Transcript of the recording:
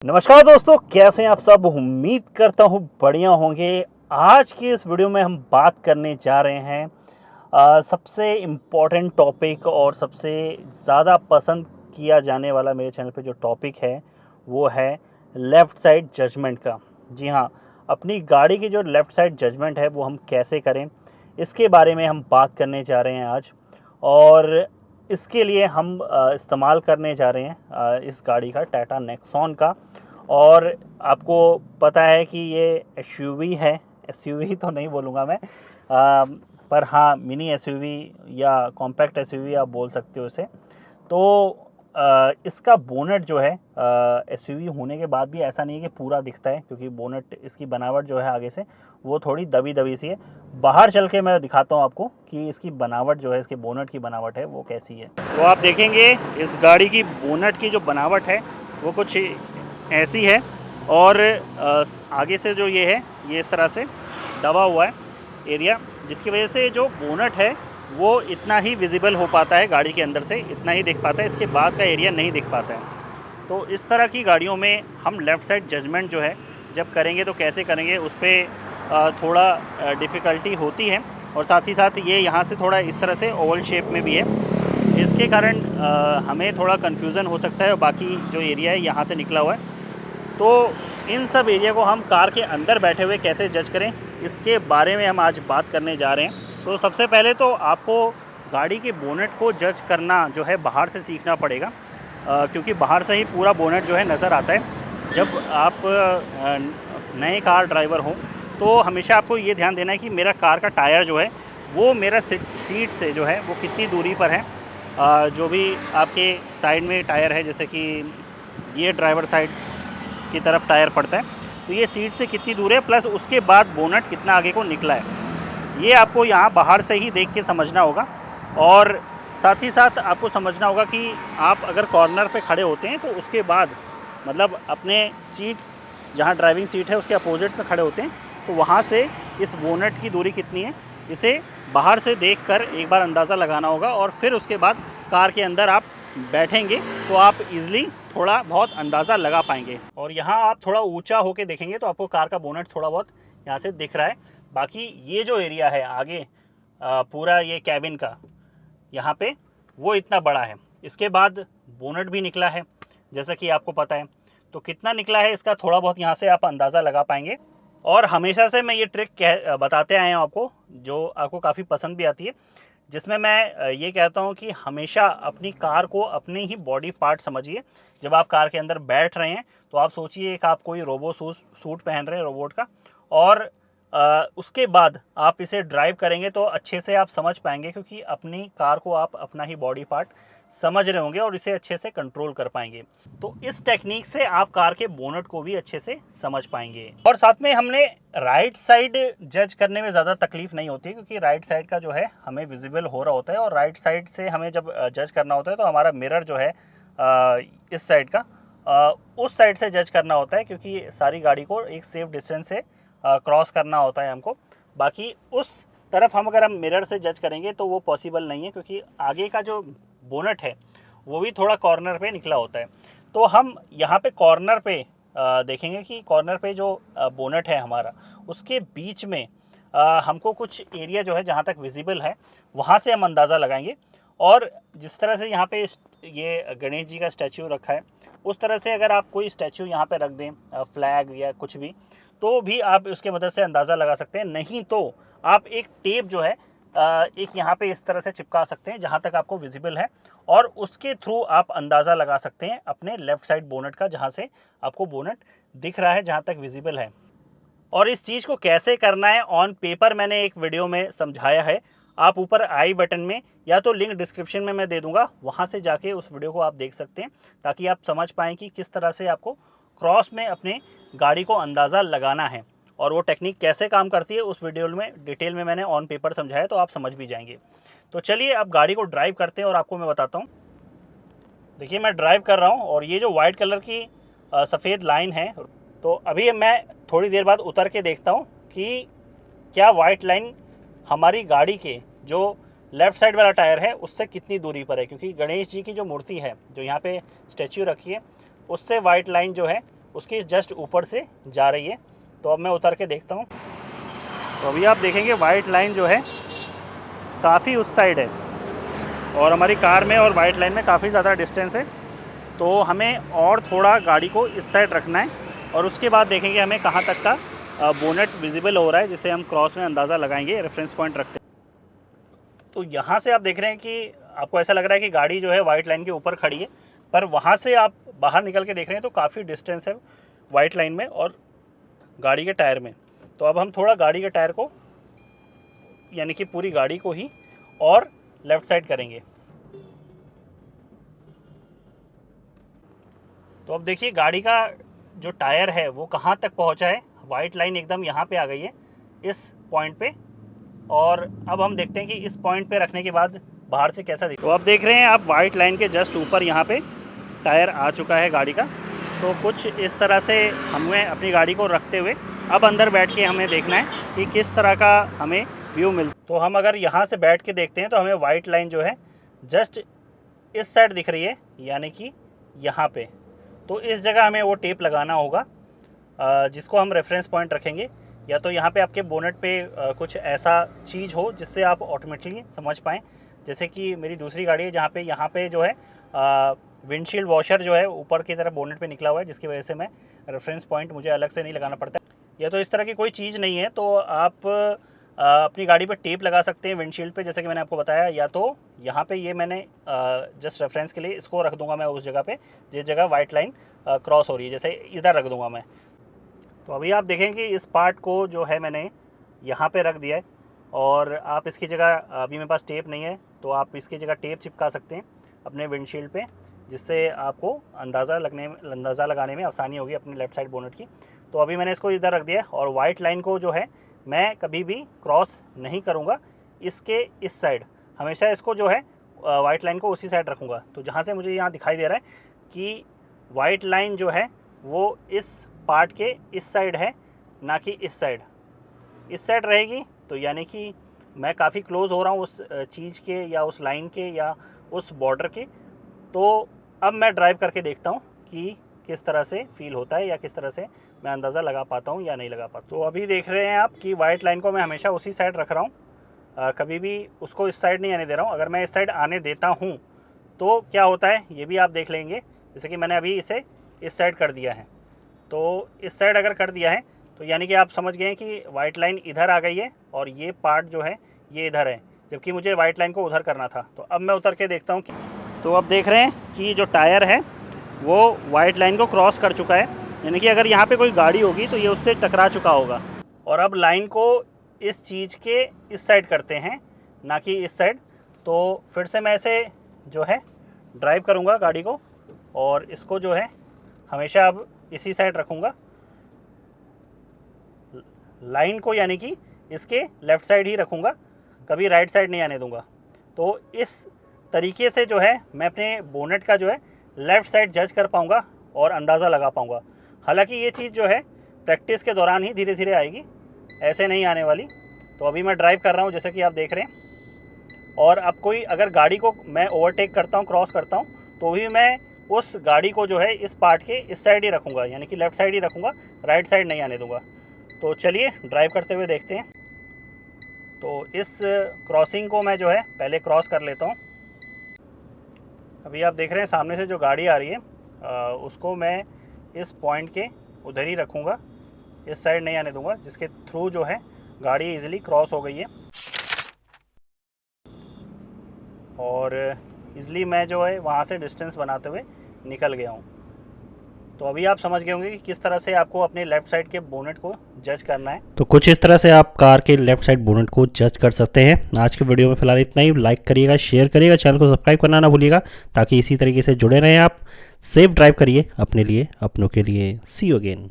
नमस्कार दोस्तों, कैसे हैं आप सब। उम्मीद करता हूँ बढ़िया होंगे। आज की इस वीडियो में हम बात करने जा रहे हैं सबसे इम्पोर्टेंट टॉपिक और सबसे ज़्यादा पसंद किया जाने वाला मेरे चैनल पे जो टॉपिक है वो है लेफ़्ट साइड जजमेंट का। जी हाँ, अपनी गाड़ी की जो लेफ़्ट साइड जजमेंट है वो हम कैसे करें, इसके बारे में हम बात करने जा रहे हैं आज। और इसके लिए हम इस्तेमाल करने जा रहे हैं इस गाड़ी का, टाटा नेक्सॉन का। और आपको पता है कि ये एसयूवी है। एसयूवी तो नहीं बोलूँगा मैं, पर हाँ मिनी एसयूवी या कॉम्पैक्ट एसयूवी आप बोल सकते हो इसे। तो इसका बोनट जो है एसयूवी होने के बाद भी ऐसा नहीं है कि पूरा दिखता है, क्योंकि बोनट इसकी बनावट जो है आगे से वो थोड़ी दबी दबी सी है। बाहर चल के मैं दिखाता हूँ आपको कि इसकी बनावट जो है, इसके बोनट की बनावट है वो कैसी है। तो आप देखेंगे इस गाड़ी की बोनट की जो बनावट है वो कुछ ऐसी है। और आगे से जो ये है, ये इस तरह से दबा हुआ है एरिया, जिसकी वजह से जो बोनट है वो इतना ही विजिबल हो पाता है गाड़ी के अंदर से, इतना ही दिख पाता है, इसके बाद का एरिया नहीं दिख पाता है। तो इस तरह की गाड़ियों में हम लेफ़्ट साइड जजमेंट जो है जब करेंगे तो कैसे करेंगे, उस पर थोड़ा डिफ़िकल्टी होती है। और साथ ही साथ ये यहाँ से थोड़ा इस तरह से ओवल शेप में भी है, इसके कारण हमें थोड़ा कन्फ्यूज़न हो सकता है। और बाकी जो एरिया है यहाँ से निकला हुआ है, तो इन सब एरिया को हम कार के अंदर बैठे हुए कैसे जज करें, इसके बारे में हम आज बात करने जा रहे हैं। तो सबसे पहले तो आपको गाड़ी के बोनट को जज करना जो है बाहर से सीखना पड़ेगा, क्योंकि बाहर से ही पूरा बोनट जो है नज़र आता है। जब आप नए कार ड्राइवर हो तो हमेशा आपको ये ध्यान देना है कि मेरा कार का टायर जो है वो मेरा सीट से जो है वो कितनी दूरी पर है। जो भी आपके साइड में टायर है, जैसे कि ये ड्राइवर साइड की तरफ टायर पड़ता है, तो ये सीट से कितनी दूर है, प्लस उसके बाद बोनट कितना आगे को निकला है, ये आपको यहाँ बाहर से ही देख के समझना होगा। और साथ ही साथ आपको समझना होगा कि आप अगर कॉर्नर पे खड़े होते हैं तो उसके बाद मतलब अपने सीट, जहाँ ड्राइविंग सीट है उसके अपोजिट में खड़े होते हैं, तो वहाँ से इस बोनट की दूरी कितनी है, इसे बाहर से देखकर एक बार अंदाज़ा लगाना होगा। और फिर उसके बाद कार के अंदर आप बैठेंगे तो आप इजीली थोड़ा बहुत अंदाज़ा लगा पाएंगे। और यहाँ आप थोड़ा ऊंचा होके देखेंगे तो आपको कार का बोनट थोड़ा बहुत यहाँ से दिख रहा है। बाकी ये जो एरिया है आगे पूरा ये कैबिन का, यहाँ पे वो इतना बड़ा है। इसके बाद बोनट भी निकला है जैसा कि आपको पता है, तो कितना निकला है इसका थोड़ा बहुत यहाँ से आप अंदाज़ा लगा पाएंगे। और हमेशा से मैं ये ट्रिक बताते आए हैं आपको, जो आपको काफ़ी पसंद भी आती है, जिसमें मैं ये कहता हूँ कि हमेशा अपनी कार को अपने ही बॉडी पार्ट समझिए। जब आप कार के अंदर बैठ रहे हैं तो आप सोचिए कि आप कोई रोबो सूट पहन रहे हैं रोबोट का, और उसके बाद आप इसे ड्राइव करेंगे तो अच्छे से आप समझ पाएंगे, क्योंकि अपनी कार को आप अपना ही बॉडी पार्ट समझ रहे होंगे और इसे अच्छे से कंट्रोल कर पाएंगे। तो इस टेक्निक से आप कार के बोनट को भी अच्छे से समझ पाएंगे। और साथ में हमने राइट साइड जज करने में ज़्यादा तकलीफ नहीं होती, क्योंकि राइट साइड का जो है हमें विजिबल हो रहा होता है। और राइट साइड से हमें जब जज करना होता है तो हमारा मिरर जो है इस साइड का उस साइड से जज करना होता है, क्योंकि सारी गाड़ी को एक सेफ डिस्टेंस से क्रॉस करना होता है हमको। बाकी उस तरफ हम अगर हम मिरर से जज करेंगे तो वो पॉसिबल नहीं है, क्योंकि आगे का जो बोनट है वो भी थोड़ा कॉर्नर पे निकला होता है। तो हम यहाँ पे कॉर्नर पे देखेंगे कि कॉर्नर पे जो बोनट है हमारा, उसके बीच में हमको कुछ एरिया जो है जहाँ तक विजिबल है वहाँ से हम अंदाज़ा लगाएंगे। और जिस तरह से यहाँ पे ये गणेश जी का स्टैचू रखा है, उस तरह से अगर आप कोई स्टैचू यहाँ पे रख दें, फ्लैग या कुछ भी, तो भी आप उसके मदद से अंदाज़ा लगा सकते हैं। नहीं तो आप एक टेप जो है एक यहाँ पे इस तरह से चिपका सकते हैं जहाँ तक आपको विजिबल है, और उसके थ्रू आप अंदाज़ा लगा सकते हैं अपने लेफ़्ट साइड बोनट का, जहाँ से आपको बोनट दिख रहा है, जहाँ तक विजिबल है। और इस चीज़ को कैसे करना है ऑन पेपर मैंने एक वीडियो में समझाया है। आप ऊपर आई बटन में या तो लिंक डिस्क्रिप्शन में मैं दे दूंगा, वहाँ से जाके उस वीडियो को आप देख सकते हैं, ताकि आप समझ पाएँ कि किस तरह से आपको क्रॉस में अपने गाड़ी को अंदाज़ा लगाना है। और वो टेक्निक कैसे काम करती है उस वीडियो में डिटेल में मैंने ऑन पेपर समझाया, तो आप समझ भी जाएंगे। तो चलिए अब गाड़ी को ड्राइव करते हैं और आपको मैं बताता हूँ। देखिए मैं ड्राइव कर रहा हूँ और ये जो वाइट कलर की सफ़ेद लाइन है, तो अभी मैं थोड़ी देर बाद उतर के देखता हूँ कि क्या वाइट लाइन हमारी गाड़ी के जो लेफ़्ट साइड वाला टायर है उससे कितनी दूरी पर है। क्योंकि गणेश जी की जो मूर्ति है जो यहाँ पे स्टैच्यू रखी है, उससे वाइट लाइन जो है उसके जस्ट ऊपर से जा रही है। तो अब मैं उतर के देखता हूँ। तो अभी आप देखेंगे वाइट लाइन जो है काफ़ी उस साइड है और हमारी कार में और वाइट लाइन में काफ़ी ज़्यादा डिस्टेंस है। तो हमें और थोड़ा गाड़ी को इस साइड रखना है और उसके बाद देखेंगे हमें कहाँ तक का बोनेट विजिबल हो रहा है, जिसे हम क्रॉस में अंदाज़ा लगाएंगे, रेफरेंस पॉइंट रखते हैं। तो यहाँ से आप देख रहे हैं कि आपको ऐसा लग रहा है कि गाड़ी जो है वाइट लाइन के ऊपर खड़ी है, पर वहाँ से आप बाहर निकल के देख रहे हैं तो काफ़ी डिस्टेंस है वाइट लाइन में और गाड़ी के टायर में। तो अब हम थोड़ा गाड़ी के टायर को, यानी कि पूरी गाड़ी को ही और लेफ़्ट साइड करेंगे। तो अब देखिए गाड़ी का जो टायर है वो कहाँ तक पहुँचा है। वाइट लाइन एकदम यहाँ पे आ गई है इस पॉइंट पे, और अब हम देखते हैं कि इस पॉइंट पे रखने के बाद बाहर से कैसा दिखता है। तो अब देख रहे हैं आप वाइट लाइन के जस्ट ऊपर यहाँ पे टायर आ चुका है गाड़ी का। तो कुछ इस तरह से हमें अपनी गाड़ी को रखते हुए अब अंदर बैठ के हमें देखना है कि किस तरह का हमें व्यू मिलता। तो हम अगर यहाँ से बैठ के देखते हैं तो हमें वाइट लाइन जो है जस्ट इस साइड दिख रही है, यानी कि यहाँ पे। तो इस जगह हमें वो टेप लगाना होगा जिसको हम रेफरेंस पॉइंट रखेंगे, या तो यहाँ पे आपके बोनेट पे कुछ ऐसा चीज़ हो जिससे आप ऑटोमेटिकली समझ पाएँ। जैसे कि मेरी दूसरी गाड़ी है जहाँ पे यहाँ पे जो है विंडशील्ड वॉशर जो है ऊपर की तरफ बोनेट पे निकला हुआ है, जिसकी वजह से मैं रेफरेंस पॉइंट मुझे अलग से नहीं लगाना पड़ता है। या तो इस तरह की कोई चीज़ नहीं है तो आप अपनी गाड़ी पे टेप लगा सकते हैं विंडशील्ड पे, जैसे कि मैंने आपको बताया। या तो यहाँ पे ये मैंने जस्ट रेफरेंस के लिए इसको रख दूंगा मैं उस जगह पे जिस जगह वाइट लाइन क्रॉस हो रही है, जैसे इधर रख दूंगा मैं। तो अभी आप देखें कि इस पार्ट को जो है मैंने यहाँ पे रख दिया है, और आप इसकी जगह, अभी मेरे पास टेप नहीं है तो आप इसकी जगह टेप चिपका सकते हैं अपने विंडशील्ड पे, जिससे आपको अंदाज़ा लगाने में आसानी होगी अपनी लेफ़्ट साइड बोनेट की। तो अभी मैंने इसको इधर रख दिया और वाइट लाइन को जो है मैं कभी भी क्रॉस नहीं करूँगा इसके इस साइड, हमेशा इसको जो है वाइट लाइन को उसी साइड रखूँगा। तो जहाँ से मुझे यहाँ दिखाई दे रहा है कि वाइट लाइन जो है वो इस पार्ट के इस साइड है, ना कि इस साइड रहेगी। तो यानी कि मैं काफ़ी क्लोज़ हो रहा हूँ उस चीज़ के या उस लाइन के या उस बॉर्डर के। तो अब मैं ड्राइव करके देखता हूँ कि किस तरह से फील होता है या किस तरह से मैं अंदाज़ा लगा पाता हूँ या नहीं लगा पाता। तो अभी देख रहे हैं आप कि वाइट लाइन को मैं हमेशा उसी साइड रख रहा हूँ, कभी भी उसको इस साइड नहीं आने दे रहा हूँ। अगर मैं इस साइड आने देता हूँ तो क्या होता है ये भी आप देख लेंगे, जैसे कि मैंने अभी इसे इस साइड कर दिया है। तो इस साइड अगर कर दिया है तो यानी कि आप समझ गए हैं कि वाइट लाइन इधर आ गई है और ये पार्ट जो है ये इधर है, जबकि मुझे वाइट लाइन को उधर करना था। तो अब मैं उतर के देखता हूँ कि, तो अब देख रहे हैं कि जो टायर है वो वाइट लाइन को क्रॉस कर चुका है, यानी कि अगर यहाँ पे कोई गाड़ी होगी तो ये उससे टकरा चुका होगा। और अब लाइन को इस चीज़ के इस साइड करते हैं, ना कि इस साइड। तो फिर से मैं ऐसे जो है ड्राइव करूँगा गाड़ी को और इसको जो है हमेशा अब इसी साइड रखूँगा लाइन को, यानी कि इसके लेफ़्ट साइड ही रखूँगा, कभी राइट साइड नहीं आने दूँगा। तो इस तरीके से जो है मैं अपने बोनेट का जो है लेफ़्ट साइड जज कर पाऊँगा और अंदाज़ा लगा पाऊँगा। हालांकि ये चीज़ जो है प्रैक्टिस के दौरान ही धीरे धीरे आएगी, ऐसे नहीं आने वाली। तो अभी मैं ड्राइव कर रहा हूँ जैसे कि आप देख रहे हैं, और अब कोई अगर गाड़ी को मैं ओवरटेक करता हूँ, क्रॉस करता हूँ, तो भी मैं उस गाड़ी को जो है इस पार्ट के इस साइड ही रखूँगा, यानी कि लेफ़्ट साइड ही रखूँगा, राइट साइड नहीं आने दूँगा। तो चलिए ड्राइव करते हुए देखते हैं। तो इस क्रॉसिंग को मैं जो है पहले क्रॉस कर लेता हूँ। अभी आप देख रहे हैं सामने से जो गाड़ी आ रही है उसको मैं इस पॉइंट के उधर ही रखूँगा, इस साइड नहीं आने दूँगा, जिसके थ्रू जो है गाड़ी इजीली क्रॉस हो गई है और इजीली मैं जो है वहाँ से डिस्टेंस बनाते हुए निकल गया हूँ। तो अभी आप समझ गए होंगे कि किस तरह से आपको अपने लेफ़्ट साइड के बोनेट को जज करना है। तो कुछ इस तरह से आप कार के लेफ़्ट साइड बोनेट को जज कर सकते हैं। आज के वीडियो में फिलहाल इतना ही। लाइक करिएगा, शेयर करिएगा, चैनल को सब्सक्राइब करना ना भूलिएगा, ताकि इसी तरीके से जुड़े रहें आप। सेफ ड्राइव करिए अपने लिए, अपनों के लिए। सी यू अगेन।